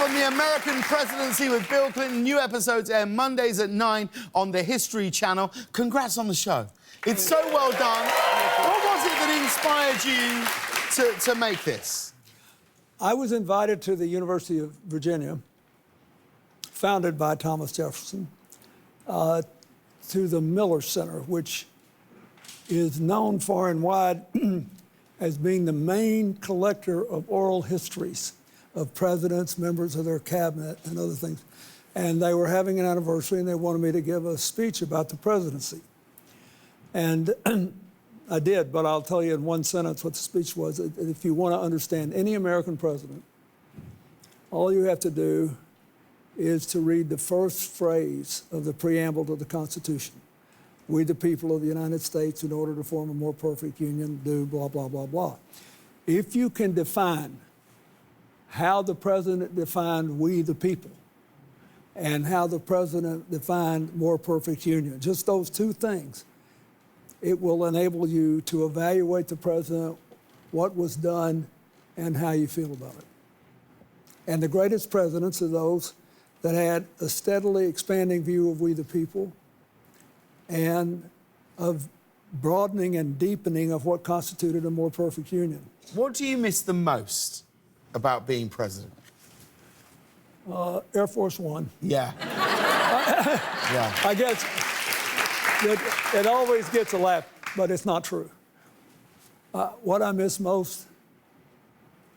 from the American Presidency with Bill Clinton. New episodes air Mondays at 9 on the History Channel. Congrats on the show. It's so well done. What was it that inspired you to make this? I was invited to the University of Virginia, founded by Thomas Jefferson, to the Miller Center, which is known far and wide as being the main collector of oral histories of presidents, members of their cabinet, and other things. And they were having an anniversary, and they wanted me to give a speech about the presidency. And I did, but I'll tell you in one sentence what the speech was. If you want to understand any American president, all you have to do is to read the first phrase of the preamble to the Constitution. We, the people of the United States, in order to form a more perfect union, do blah, blah, blah, blah. If you can define how the president defined we, the people, and how the president defined more perfect union, just those two things, it will enable you to evaluate the president, what was done, and how you feel about it. And the greatest presidents are those that had a steadily expanding view of we, the people, and of broadening and deepening of what constituted a more perfect union. What do you miss the most about being president? Air Force One. Yeah. Yeah. I guess it always gets a laugh, but it's not true. What I miss most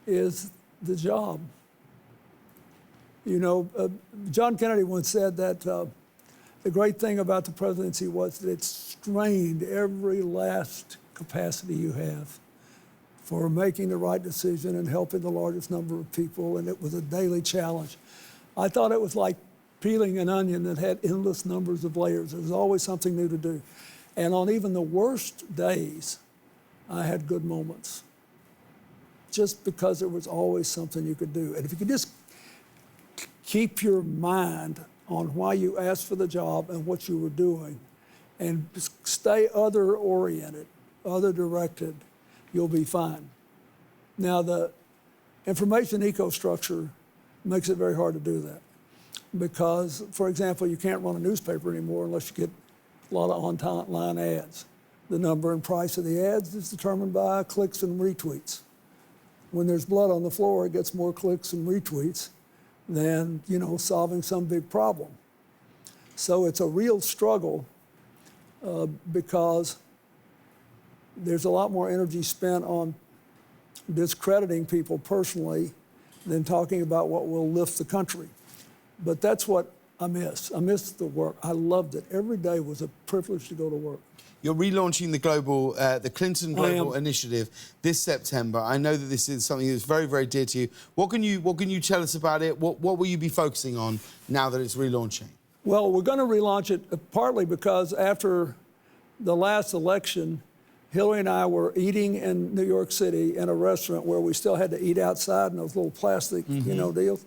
is the job. You know, John Kennedy once said that the great thing about the presidency was that it strained every last capacity you have for making the right decision and helping the largest number of people, and it was a daily challenge. I thought it was like peeling an onion that had endless numbers of layers. There was always something new to do. And on even the worst days, I had good moments, just because there was always something you could do. And if you could just keep your mind on why you asked for the job and what you were doing, and stay other-oriented, other-directed, you'll be fine. Now, the information ecostructure makes it very hard to do that because, for example, you can't run a newspaper anymore unless you get a lot of online ads. The number and price of the ads is determined by clicks and retweets. When there's blood on the floor, it gets more clicks and retweets than, you know, solving some big problem. So it's a real struggle because there's a lot more energy spent on discrediting people personally than talking about what will lift the country. But that's what I miss. I miss the work. I loved it. Every day was a privilege to go to work. You're relaunching the Clinton Global Initiative this September. I know that this is something that's very, very dear to you. What can you tell us about it? What will you be focusing on now that it's relaunching? Well, we're going to relaunch it partly because after the last election, Hillary and I were eating in New York City in a restaurant where we still had to eat outside in those little plastic, you know, deals.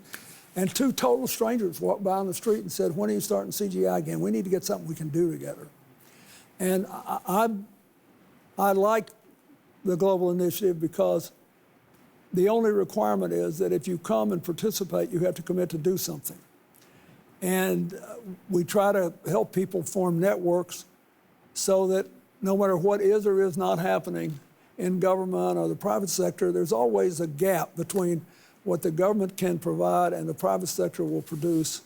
And two total strangers walked by on the street and said, "When are you starting CGI again? We need to get something we can do together." And I like the Global Initiative because the only requirement is that if you come and participate, you have to commit to do something. And we try to help people form networks so that no matter what is or is not happening in government or the private sector, there's always a gap between what the government can provide and the private sector will produce.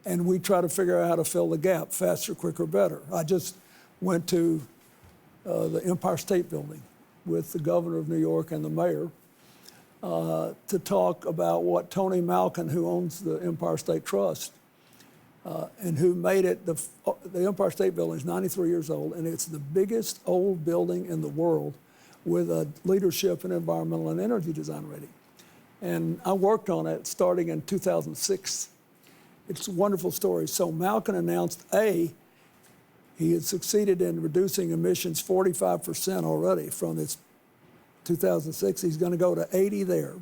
And we try to figure out how to fill the gap faster, quicker, better. I just went to the Empire State Building with the governor of New York and the mayor to talk about what Tony Malkin, who owns the Empire State Trust, and who made it, the Empire State Building is 93 years old, and it's the biggest old building in the world with a leadership in environmental and energy design rating. And I worked on it starting in 2006. It's a wonderful story. So Malkin announced, he had succeeded in reducing emissions 45% already from its 2006. He's going to go to 80 there.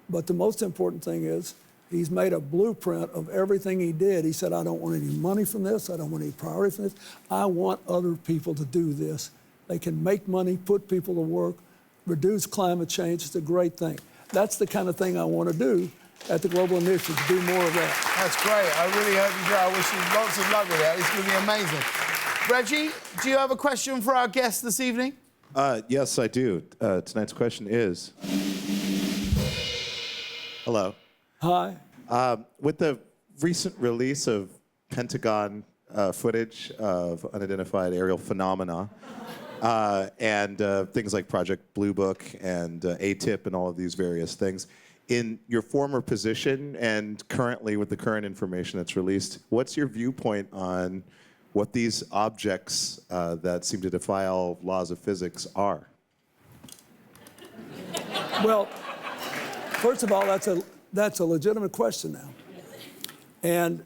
But the most important thing is he's made a blueprint of everything he did. He said, "I don't want any money from this. I don't want any priority from this. I want other people to do this. They can make money, put people to work, reduce climate change. It's a great thing." That's the kind of thing I want to do. at the Global Initiative to do more of that. That's great. I really hope you do. I wish you lots of luck with that. It's going to be amazing. Reggie, do you have a question for our guest this evening? Yes, I do. Tonight's question is... Hello. Hi. With the recent release of Pentagon footage of unidentified aerial phenomena and things like Project Blue Book and ATIP and all of these various things, in your former position and currently with the current information that's released, what's your viewpoint on what these objects that seem to defy all laws of physics are? Well, first of all, that's a legitimate question now. And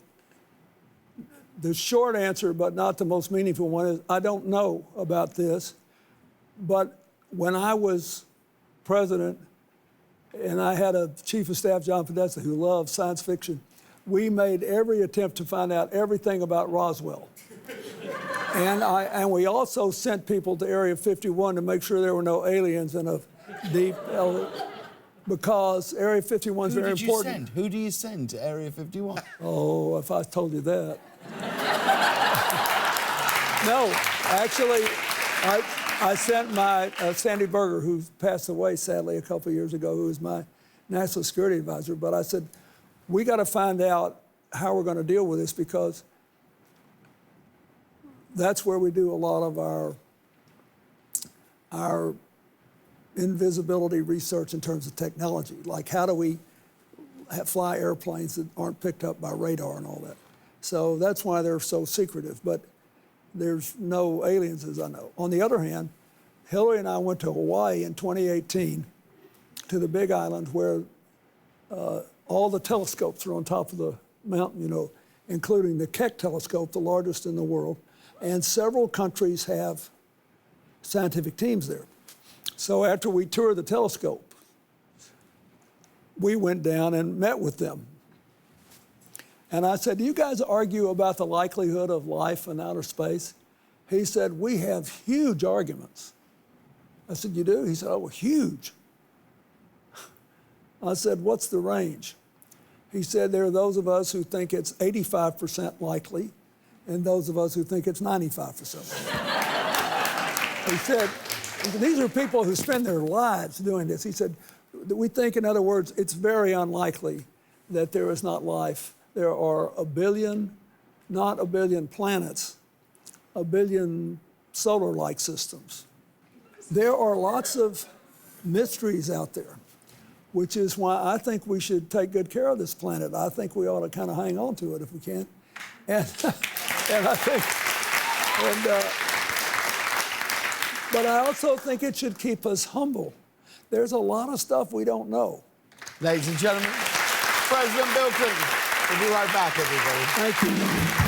the short answer, but not the most meaningful one, is I don't know about this. But when I was president and I had a chief of staff, John Podesta, who loved science fiction, we made every attempt to find out everything about Roswell. And we also sent people to Area 51 to make sure there were no aliens in a deep, because Area 51 is very important. Who do you send to Area 51? Oh, if I told you that. No, actually, I sent my Sandy Berger, who passed away sadly a couple of years ago, who was my national security advisor. But I said, we got to find out how we're going to deal with this, because that's where we do a lot of our invisibility research in terms of technology. Like, how do we fly airplanes that aren't picked up by radar and all that? So that's why they're so secretive. But there's no aliens, as I know. On the other hand, Hillary and I went to Hawaii in 2018 to the Big Island, where all the telescopes are on top of the mountain, you know, including the Keck telescope, the largest in the world. And several countries have scientific teams there. So after we toured the telescope, we went down and met with them. And I said, do you guys argue about the likelihood of life in outer space? He said, we have huge arguments. I said, you do? He said, oh, huge. I said, what's the range? He said, there are those of us who think it's 85% likely, and those of us who think it's 95%. He said, these are people who spend their lives doing this. He said, we think, in other words, it's very unlikely that there is not life. There are a billion, not a billion planets, a billion solar-like systems. There are lots of mysteries out there, which is why I think we should take good care of this planet. I think we ought to kind of hang on to it if we can. And I think, but I also think it should keep us humble. There's a lot of stuff we don't know. Ladies and gentlemen, President Bill Clinton. We'll be right back, everybody. Thank you.